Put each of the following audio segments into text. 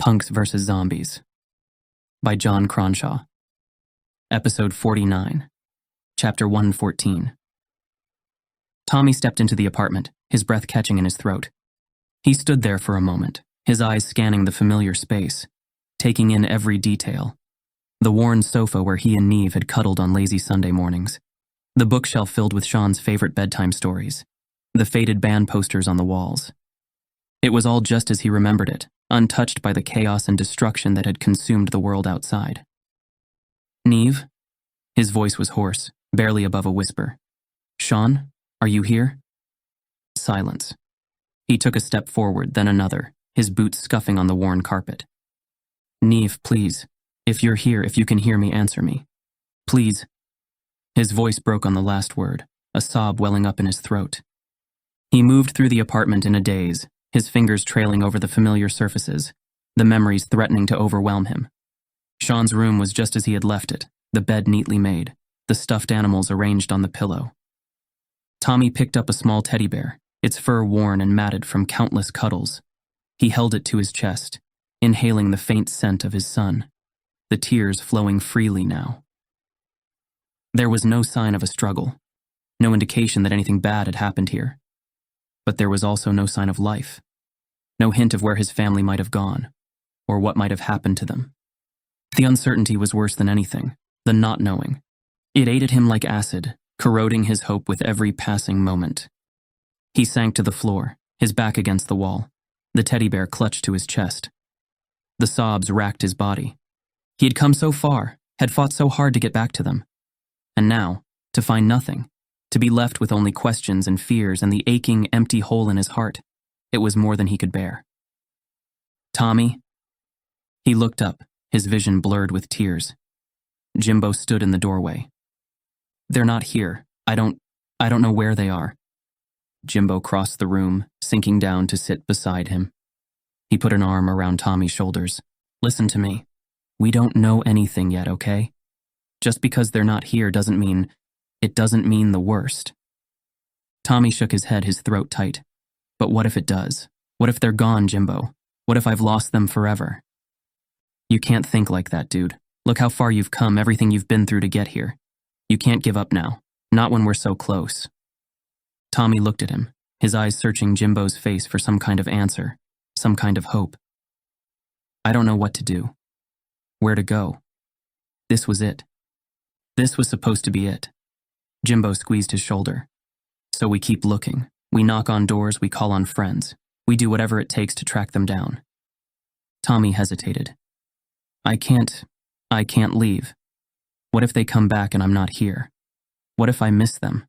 Punks vs. Zombies by John Cronshaw. Episode 49, Chapter 114. Tommy stepped into the apartment, his breath catching in his throat. He stood there for a moment, his eyes scanning the familiar space, taking in every detail. The worn sofa where he and Niamh had cuddled on lazy Sunday mornings, the bookshelf filled with Sean's favorite bedtime stories, the faded band posters on the walls. It was all just as he remembered it, untouched by the chaos and destruction that had consumed the world outside. Niamh? His voice was hoarse, barely above a whisper. Sean, are you here? Silence. He took a step forward, then another, his boots scuffing on the worn carpet. Niamh, please. If you're here, if you can hear me, answer me. Please. His voice broke on the last word, a sob welling up in his throat. He moved through the apartment in a daze, his fingers trailing over the familiar surfaces, the memories threatening to overwhelm him. Sean's room was just as he had left it, the bed neatly made, the stuffed animals arranged on the pillow. Tommy picked up a small teddy bear, its fur worn and matted from countless cuddles. He held it to his chest, inhaling the faint scent of his son, the tears flowing freely now. There was no sign of a struggle, no indication that anything bad had happened here. But there was also no sign of life, no hint of where his family might have gone, or what might have happened to them. The uncertainty was worse than anything, the not knowing. It ate at him like acid, corroding his hope with every passing moment. He sank to the floor, his back against the wall, the teddy bear clutched to his chest. The sobs racked his body. He had come so far, had fought so hard to get back to them. And now, to find nothing, to be left with only questions and fears and the aching, empty hole in his heart, it was more than he could bear. Tommy? He looked up, his vision blurred with tears. Jimbo stood in the doorway. They're not here. I don't know where they are. Jimbo crossed the room, sinking down to sit beside him. He put an arm around Tommy's shoulders. Listen to me. We don't know anything yet, okay? Just because they're not here doesn't mean the worst. Tommy shook his head, his throat tight. But what if it does? What if they're gone, Jimbo? What if I've lost them forever? You can't think like that, dude. Look how far you've come, everything you've been through to get here. You can't give up now, not when we're so close. Tommy looked at him, his eyes searching Jimbo's face for some kind of answer, some kind of hope. I don't know what to do. Where to go. This was it. This was supposed to be it. Jimbo squeezed his shoulder. So we keep looking. We knock on doors, we call on friends. We do whatever it takes to track them down. Tommy hesitated. I can't leave. What if they come back and I'm not here? What if I miss them?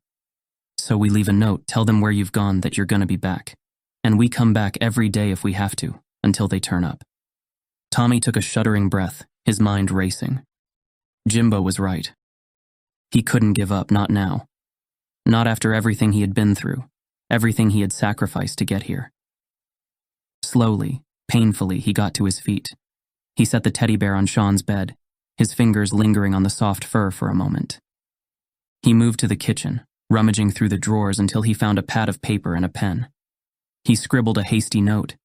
So we leave a note, tell them where you've gone, that you're gonna be back. And we come back every day if we have to, until they turn up. Tommy took a shuddering breath, his mind racing. Jimbo was right. He couldn't give up, not now. Not after everything he had been through, everything he had sacrificed to get here. Slowly, painfully, he got to his feet. He set the teddy bear on Sean's bed, his fingers lingering on the soft fur for a moment. He moved to the kitchen, rummaging through the drawers until he found a pad of paper and a pen. He scribbled a hasty note,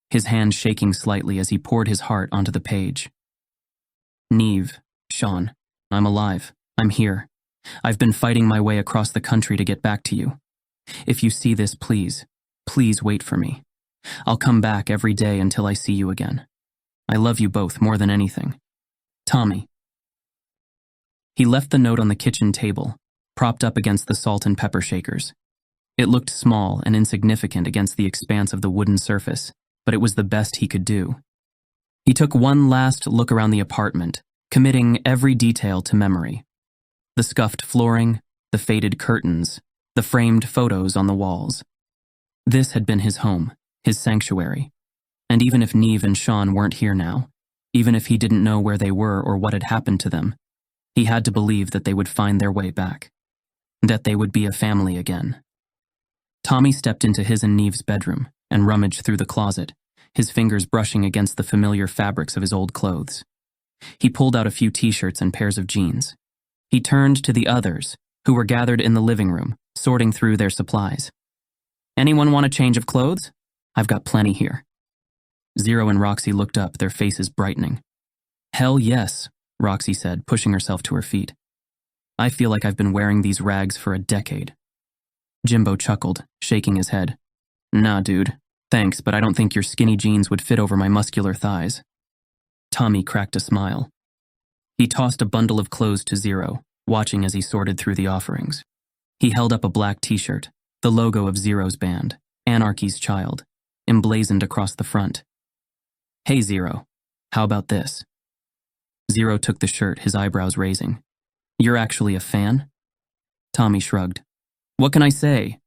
his hand shaking slightly as he poured his heart onto the page. Niamh, Sean, I'm alive. I'm here. I've been fighting my way across the country to get back to you. If you see this, please wait for me. I'll come back every day until I see you again. I love you both more than anything. Tommy. He left the note on the kitchen table, propped up against the salt and pepper shakers. It looked small and insignificant against the expanse of the wooden surface, but it was the best he could do. He took one last look around the apartment, committing every detail to memory. The scuffed flooring, the faded curtains, the framed photos on the walls. This had been his home, his sanctuary. And even if Niamh and Sean weren't here now, even if he didn't know where they were or what had happened to them, he had to believe that they would find their way back, that they would be a family again. Tommy stepped into his and Niamh's bedroom and rummaged through the closet, his fingers brushing against the familiar fabrics of his old clothes. He pulled out a few t-shirts and pairs of jeans. He turned to the others, who were gathered in the living room, sorting through their supplies. Anyone want a change of clothes? I've got plenty here. Zero and Roxy looked up, their faces brightening. Hell yes, Roxy said, pushing herself to her feet. I feel like I've been wearing these rags for a decade. Jimbo chuckled, shaking his head. Nah, dude. Thanks, but I don't think your skinny jeans would fit over my muscular thighs. Tommy cracked a smile. He tossed a bundle of clothes to Zero, watching as he sorted through the offerings. He held up a black t-shirt, the logo of Zero's band, Anarchy's Child, emblazoned across the front. Hey, Zero, how about this? Zero took the shirt, his eyebrows raising. You're actually a fan? Tommy shrugged. What can I say?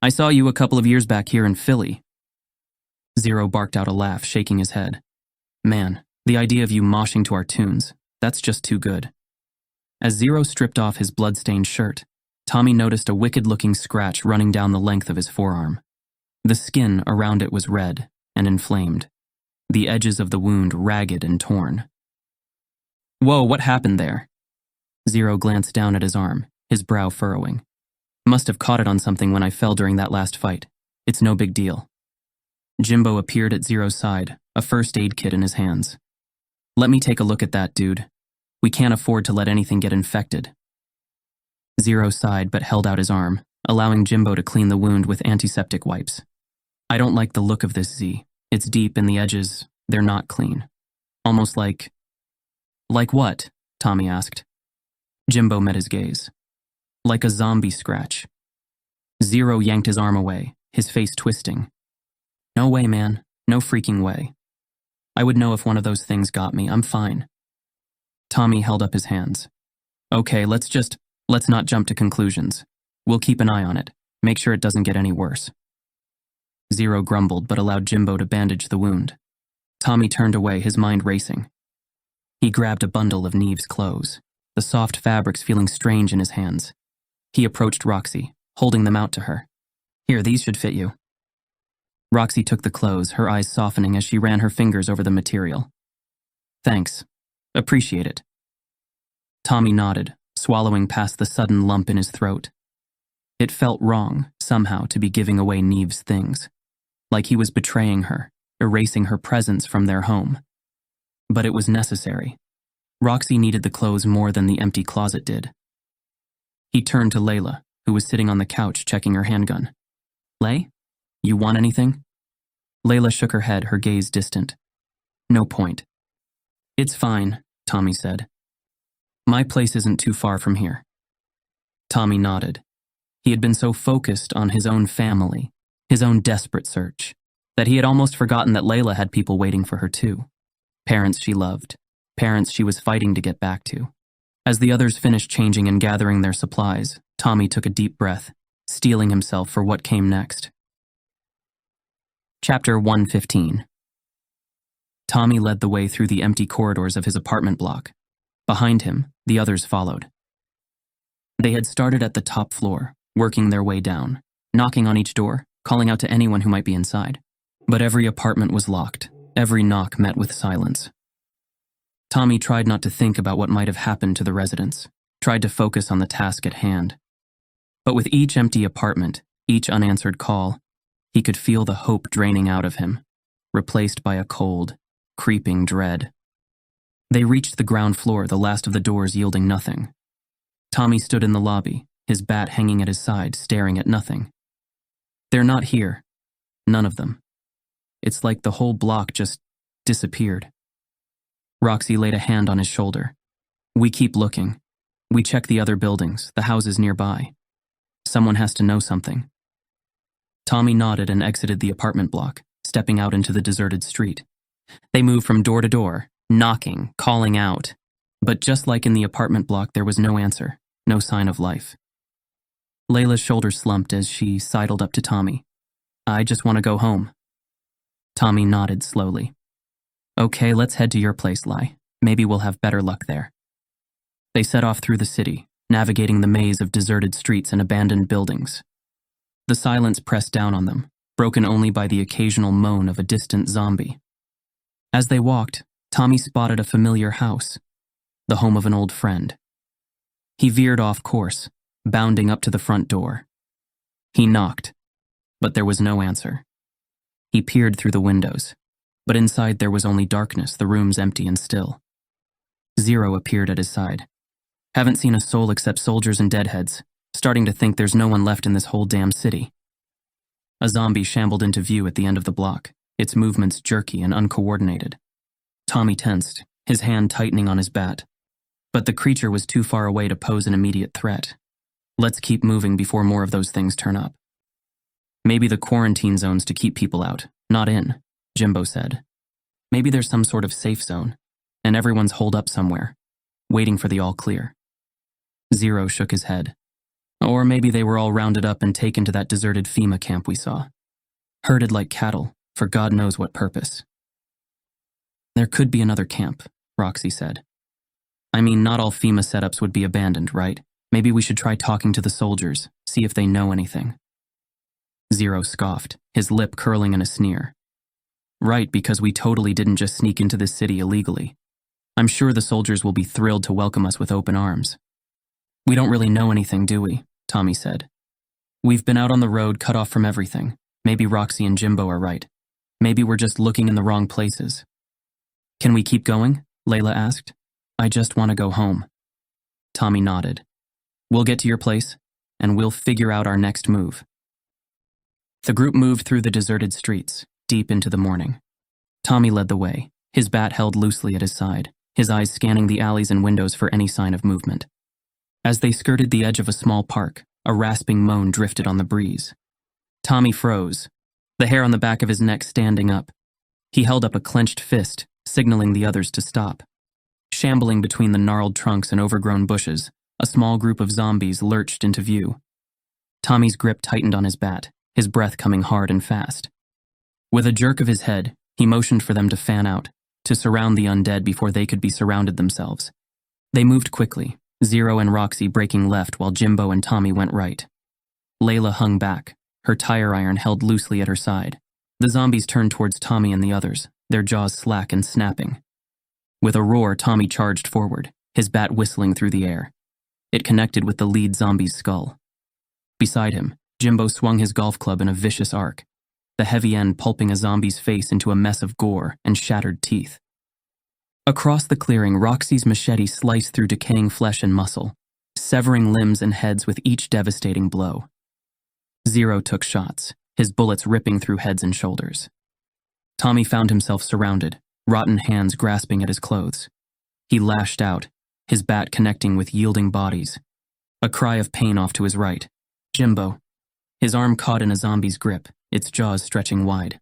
I saw you a couple of years back here in Philly. Zero barked out a laugh, shaking his head. Man, the idea of you moshing to our tunes, that's just too good. As Zero stripped off his blood-stained shirt, Tommy noticed a wicked-looking scratch running down the length of his forearm. The skin around it was red and inflamed, the edges of the wound ragged and torn. Whoa, what happened there? Zero glanced down at his arm, his brow furrowing. Must have caught it on something when I fell during that last fight. It's no big deal. Jimbo appeared at Zero's side, a first aid kit in his hands. Let me take a look at that, dude. We can't afford to let anything get infected. Zero sighed but held out his arm, allowing Jimbo to clean the wound with antiseptic wipes. I don't like the look of this, Z. It's deep and the edges, they're not clean. Almost like... Like what? Tommy asked. Jimbo met his gaze. Like a zombie scratch. Zero yanked his arm away, his face twisting. No way, man. No freaking way. I would know if one of those things got me. I'm fine. Tommy held up his hands. Okay, let's not jump to conclusions. We'll keep an eye on it. Make sure it doesn't get any worse. Zero grumbled but allowed Jimbo to bandage the wound. Tommy turned away, his mind racing. He grabbed a bundle of Niamh's clothes, the soft fabrics feeling strange in his hands. He approached Roxy, holding them out to her. Here, these should fit you. Roxy took the clothes, her eyes softening as she ran her fingers over the material. Thanks. Appreciate it. Tommy nodded, swallowing past the sudden lump in his throat. It felt wrong, somehow, to be giving away Niamh's things. Like he was betraying her, erasing her presence from their home. But it was necessary. Roxy needed the clothes more than the empty closet did. He turned to Layla, who was sitting on the couch checking her handgun. Lay? You want anything? Layla shook her head, her gaze distant. No point. It's fine, Tommy said. My place isn't too far from here. Tommy nodded. He had been so focused on his own family, his own desperate search, that he had almost forgotten that Layla had people waiting for her too. Parents she loved, parents she was fighting to get back to. As the others finished changing and gathering their supplies, Tommy took a deep breath, steeling himself for what came next. Chapter 115. Tommy led the way through the empty corridors of his apartment block. Behind him, the others followed. They had started at the top floor, working their way down, knocking on each door, calling out to anyone who might be inside. But every apartment was locked, every knock met with silence. Tommy tried not to think about what might have happened to the residents, tried to focus on the task at hand. But with each empty apartment, each unanswered call, he could feel the hope draining out of him, replaced by a cold, creeping dread. They reached the ground floor, the last of the doors yielding nothing. Tommy stood in the lobby, his bat hanging at his side, staring at nothing. They're not here. None of them. It's like the whole block just disappeared. Roxy laid a hand on his shoulder. We keep looking. We check the other buildings, the houses nearby. Someone has to know something. Tommy nodded and exited the apartment block, stepping out into the deserted street. They moved from door to door, knocking, calling out. But just like in the apartment block, there was no answer, no sign of life. Layla's shoulders slumped as she sidled up to Tommy. I just want to go home. Tommy nodded slowly. Okay, let's head to your place, Lai. Maybe we'll have better luck there. They set off through the city, navigating the maze of deserted streets and abandoned buildings. The silence pressed down on them, broken only by the occasional moan of a distant zombie. As they walked, Tommy spotted a familiar house, the home of an old friend. He veered off course, bounding up to the front door. He knocked, but there was no answer. He peered through the windows. But inside there was only darkness, the rooms empty and still. Zero appeared at his side. Haven't seen a soul except soldiers and deadheads, starting to think there's no one left in this whole damn city. A zombie shambled into view at the end of the block, its movements jerky and uncoordinated. Tommy tensed, his hand tightening on his bat. But the creature was too far away to pose an immediate threat. Let's keep moving before more of those things turn up. Maybe the quarantine zone's to keep people out, not in, Jimbo said. Maybe there's some sort of safe zone, and everyone's holed up somewhere, waiting for the all clear. Zero shook his head. Or maybe they were all rounded up and taken to that deserted FEMA camp we saw. Herded like cattle, for God knows what purpose. There could be another camp, Roxy said. I mean, not all FEMA setups would be abandoned, right? Maybe we should try talking to the soldiers, see if they know anything. Zero scoffed, his lip curling in a sneer. Right, because we totally didn't just sneak into this city illegally. I'm sure the soldiers will be thrilled to welcome us with open arms. We don't really know anything, do we? Tommy said. We've been out on the road, cut off from everything. Maybe Roxy and Jimbo are right. Maybe we're just looking in the wrong places. Can we keep going? Layla asked. I just want to go home. Tommy nodded. We'll get to your place, and we'll figure out our next move. The group moved through the deserted streets, deep into the morning. Tommy led the way, his bat held loosely at his side, his eyes scanning the alleys and windows for any sign of movement. As they skirted the edge of a small park, a rasping moan drifted on the breeze. Tommy froze, the hair on the back of his neck standing up. He held up a clenched fist, signaling the others to stop. Shambling between the gnarled trunks and overgrown bushes, a small group of zombies lurched into view. Tommy's grip tightened on his bat, his breath coming hard and fast. With a jerk of his head, he motioned for them to fan out, to surround the undead before they could be surrounded themselves. They moved quickly, Zero and Roxy breaking left while Jimbo and Tommy went right. Layla hung back, her tire iron held loosely at her side. The zombies turned towards Tommy and the others, their jaws slack and snapping. With a roar, Tommy charged forward, his bat whistling through the air. It connected with the lead zombie's skull. Beside him, Jimbo swung his golf club in a vicious arc, the heavy end pulping a zombie's face into a mess of gore and shattered teeth. Across the clearing, Roxy's machete sliced through decaying flesh and muscle, severing limbs and heads with each devastating blow. Zero took shots, his bullets ripping through heads and shoulders. Tommy found himself surrounded, rotten hands grasping at his clothes. He lashed out, his bat connecting with yielding bodies. A cry of pain off to his right. Jimbo. His arm caught in a zombie's grip, its jaws stretching wide.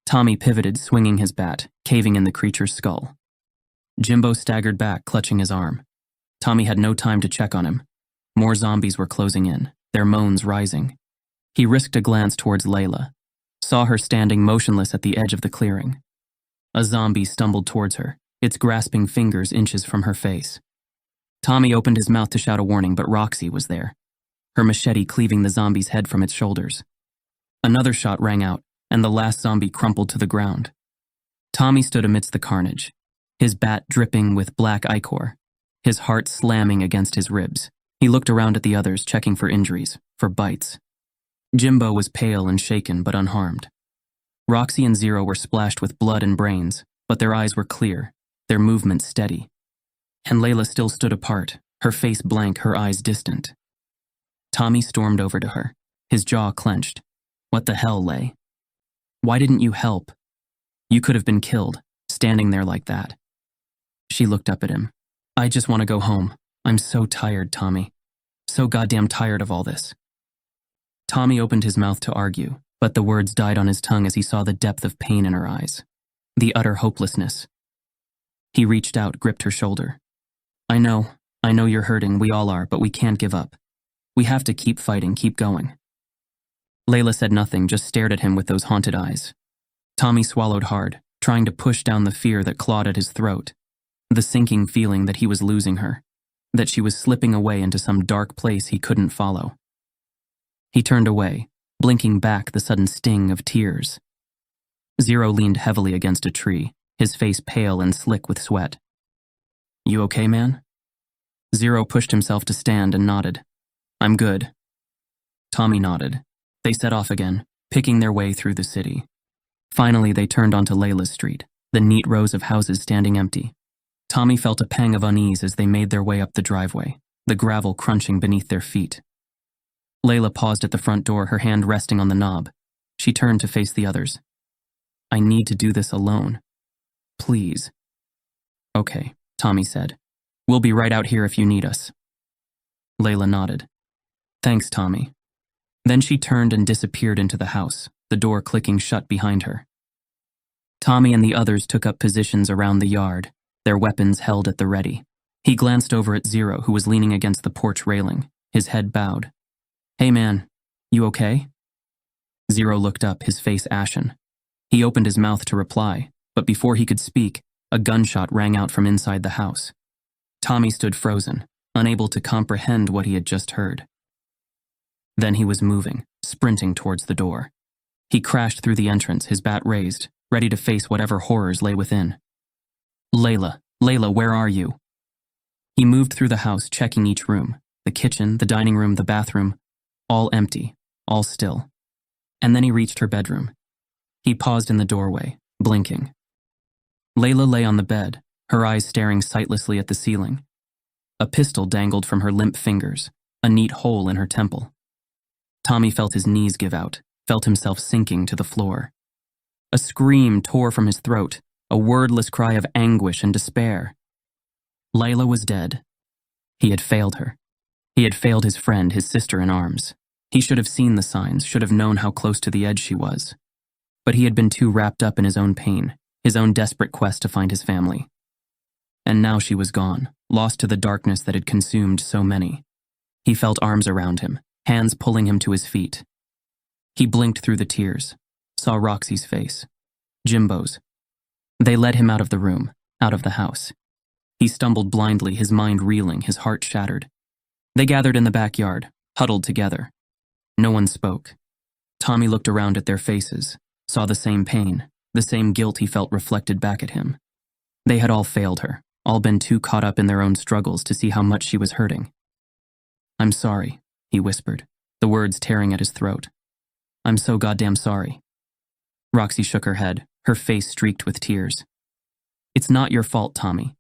Tommy pivoted, swinging his bat, caving in the creature's skull. Jimbo staggered back, clutching his arm. Tommy had no time to check on him. More zombies were closing in, their moans rising. He risked a glance towards Layla, saw her standing motionless at the edge of the clearing. A zombie stumbled towards her, its grasping fingers inches from her face. Tommy opened his mouth to shout a warning, but Roxy was there, her machete cleaving the zombie's head from its shoulders. Another shot rang out, and the last zombie crumpled to the ground. Tommy stood amidst the carnage, his bat dripping with black ichor, his heart slamming against his ribs. He looked around at the others, checking for injuries, for bites. Jimbo was pale and shaken, but unharmed. Roxy and Zero were splashed with blood and brains, but their eyes were clear, their movements steady. And Layla still stood apart, her face blank, her eyes distant. Tommy stormed over to her, his jaw clenched. What the hell, Lay? Why didn't you help? You could have been killed, standing there like that. She looked up at him. I just want to go home. I'm so tired, Tommy. So goddamn tired of all this. Tommy opened his mouth to argue, but the words died on his tongue as he saw the depth of pain in her eyes, the utter hopelessness. He reached out, gripped her shoulder. I know you're hurting, we all are, but we can't give up. We have to keep fighting, keep going. Layla said nothing, just stared at him with those haunted eyes. Tommy swallowed hard, trying to push down the fear that clawed at his throat, the sinking feeling that he was losing her, that she was slipping away into some dark place he couldn't follow. He turned away, blinking back the sudden sting of tears. Zero leaned heavily against a tree, his face pale and slick with sweat. You okay, man? Zero pushed himself to stand and nodded. I'm good. Tommy nodded. They set off again, picking their way through the city. Finally, they turned onto Layla's street, the neat rows of houses standing empty. Tommy felt a pang of unease as they made their way up the driveway, the gravel crunching beneath their feet. Layla paused at the front door, her hand resting on the knob. She turned to face the others. "I need to do this alone. Please." "Okay," Tommy said. "We'll be right out here if you need us." Layla nodded. "Thanks, Tommy." Then she turned and disappeared into the house, the door clicking shut behind her. Tommy and the others took up positions around the yard, their weapons held at the ready. He glanced over at Zero, who was leaning against the porch railing, his head bowed. "Hey man, you okay?" Zero looked up, his face ashen. He opened his mouth to reply, but before he could speak, a gunshot rang out from inside the house. Tommy stood frozen, unable to comprehend what he had just heard. Then he was moving, sprinting towards the door. He crashed through the entrance, his bat raised, ready to face whatever horrors lay within. Layla, where are you?" He moved through the house, checking each room, the kitchen, the dining room, the bathroom, all empty, all still. And then he reached her bedroom. He paused in the doorway, blinking. Layla lay on the bed, her eyes staring sightlessly at the ceiling. A pistol dangled from her limp fingers, a neat hole in her temple. Tommy felt his knees give out, felt himself sinking to the floor. A scream tore from his throat, a wordless cry of anguish and despair. Layla was dead. He had failed her. He had failed his friend, his sister in arms. He should have seen the signs, should have known how close to the edge she was. But he had been too wrapped up in his own pain, his own desperate quest to find his family. And now she was gone, lost to the darkness that had consumed so many. He felt arms around him, hands pulling him to his feet. He blinked through the tears, saw Roxy's face, Jimbo's. They led him out of the room, out of the house. He stumbled blindly, his mind reeling, his heart shattered. They gathered in the backyard, huddled together. No one spoke. Tommy looked around at their faces, saw the same pain, the same guilt he felt reflected back at him. They had all failed her, all been too caught up in their own struggles to see how much she was hurting. "I'm sorry," he whispered, the words tearing at his throat. "I'm so goddamn sorry." Roxy shook her head, her face streaked with tears. "It's not your fault, Tommy.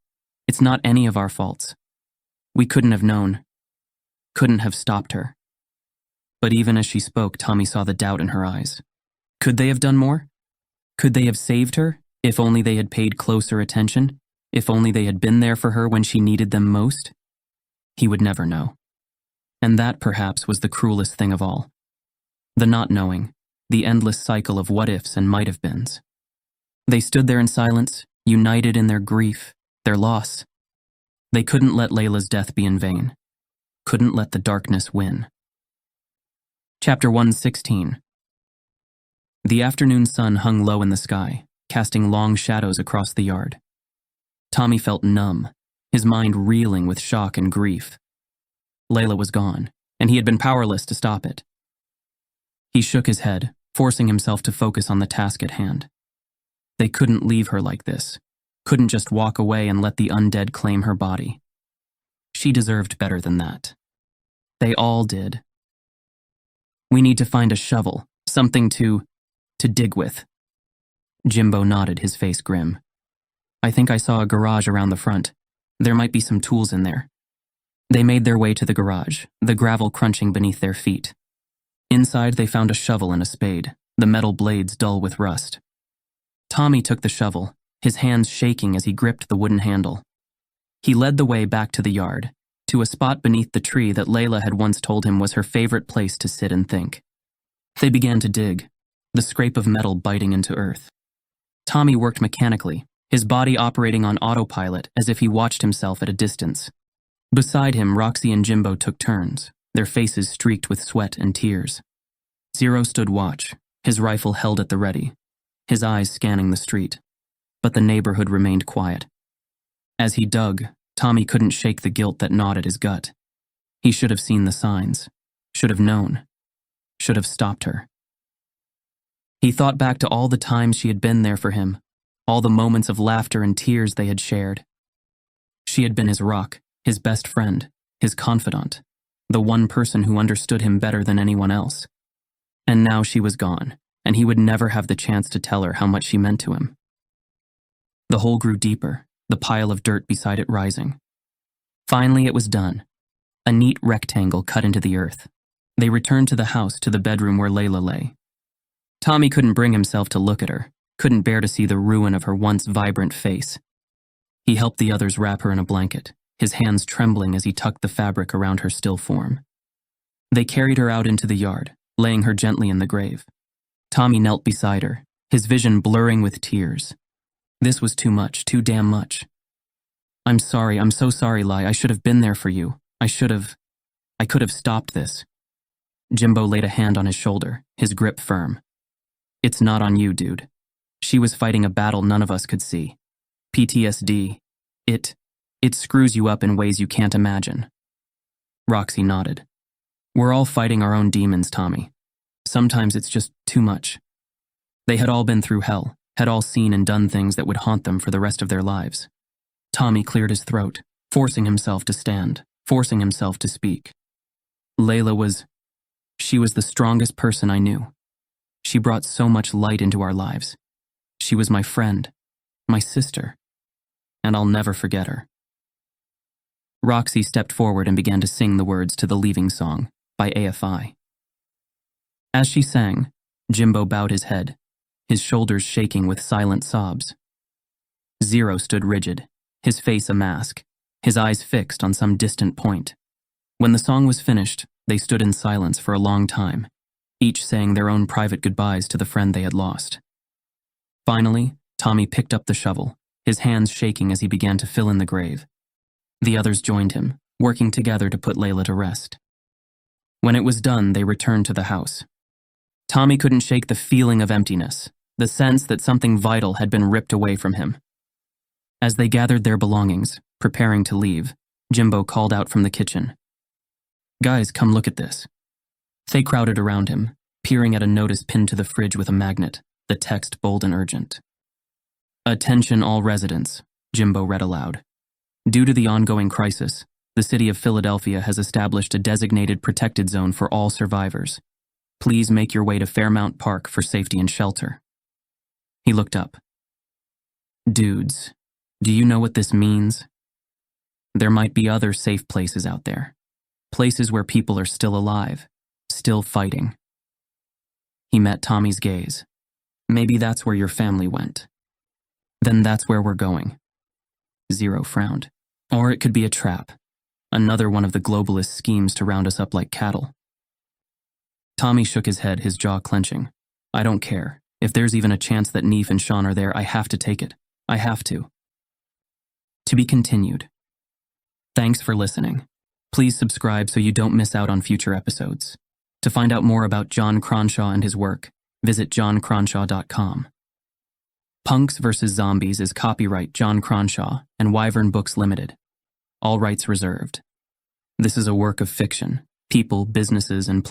It's not any of our faults. We couldn't have known, couldn't have stopped her." But even as she spoke, Tommy saw the doubt in her eyes. Could they have done more? Could they have saved her, if only they had paid closer attention, if only they had been there for her when she needed them most? He would never know. And that, perhaps, was the cruelest thing of all. The not knowing, the endless cycle of what-ifs and might-have-beens. They stood there in silence, united in their grief, their loss. They couldn't let Layla's death be in vain. Couldn't let the darkness win. Chapter 116. The afternoon sun hung low in the sky, casting long shadows across the yard. Tommy felt numb, his mind reeling with shock and grief. Layla was gone, and he had been powerless to stop it. He shook his head, forcing himself to focus on the task at hand. They couldn't leave her like this, couldn't just walk away and let the undead claim her body. She deserved better than that. They all did. "We need to find a shovel, something to dig with." Jimbo nodded, his face grim. "I think I saw a garage around the front. There might be some tools in there." They made their way to the garage, the gravel crunching beneath their feet. Inside, they found a shovel and a spade, the metal blades dull with rust. Tommy took the shovel, his hands shaking as he gripped the wooden handle. He led the way back to the yard, to a spot beneath the tree that Layla had once told him was her favorite place to sit and think. They began to dig, the scrape of metal biting into earth. Tommy worked mechanically, his body operating on autopilot as if he watched himself at a distance. Beside him, Roxy and Jimbo took turns, their faces streaked with sweat and tears. Zero stood watch, his rifle held at the ready, his eyes scanning the street. But the neighborhood remained quiet. As he dug, Tommy couldn't shake the guilt that gnawed at his gut. He should have seen the signs, should have known, should have stopped her. He thought back to all the times she had been there for him, all the moments of laughter and tears they had shared. She had been his rock, his best friend, his confidant, the one person who understood him better than anyone else. And now she was gone, and he would never have the chance to tell her how much she meant to him. The hole grew deeper, the pile of dirt beside it rising. Finally, it was done. A neat rectangle cut into the earth. They returned to the house, to the bedroom where Layla lay. Tommy couldn't bring himself to look at her, couldn't bear to see the ruin of her once vibrant face. He helped the others wrap her in a blanket, his hands trembling as he tucked the fabric around her still form. They carried her out into the yard, laying her gently in the grave. Tommy knelt beside her, his vision blurring with tears. This was too much, too damn much. I'm so sorry, Lai. I should have been there for you. I could have stopped this. Jimbo laid a hand on his shoulder, his grip firm. It's not on you, dude. She was fighting a battle none of us could see. PTSD, it screws you up in ways you can't imagine. Roxy nodded. We're all fighting our own demons, Tommy. Sometimes it's just too much. They had all been through hell, had all seen and done things that would haunt them for the rest of their lives. Tommy cleared his throat, forcing himself to stand, forcing himself to speak. She was the strongest person I knew. She brought so much light into our lives. She was my friend, my sister, and I'll never forget her. Roxy stepped forward and began to sing the words to the Leaving Song by AFI. As she sang, Jimbo bowed his head, his shoulders shaking with silent sobs. Zero stood rigid, his face a mask, his eyes fixed on some distant point. When the song was finished, they stood in silence for a long time, each saying their own private goodbyes to the friend they had lost. Finally, Tommy picked up the shovel, his hands shaking as he began to fill in the grave. The others joined him, working together to put Layla to rest. When it was done, they returned to the house. Tommy couldn't shake the feeling of emptiness, the sense that something vital had been ripped away from him. As they gathered their belongings, preparing to leave, Jimbo called out from the kitchen. Guys, come look at this. They crowded around him, peering at a notice pinned to the fridge with a magnet, the text bold and urgent. Attention all residents, Jimbo read aloud. Due to the ongoing crisis, the city of Philadelphia has established a designated protected zone for all survivors. Please make your way to Fairmount Park for safety and shelter. He looked up. Dudes, do you know what this means? There might be other safe places out there. Places where people are still alive, still fighting. He met Tommy's gaze. Maybe that's where your family went. Then that's where we're going. Zero frowned. Or it could be a trap. Another one of the globalist schemes to round us up like cattle. Tommy shook his head, his jaw clenching. I don't care. If there's even a chance that Niamh and Sean are there, I have to take it. I have to. To be continued. Thanks for listening. Please subscribe so you don't miss out on future episodes. To find out more about John Cronshaw and his work, visit johncronshaw.com. Punks vs. Zombies is copyright John Cronshaw and Wyvern Books Limited. All rights reserved. This is a work of fiction. People, businesses, and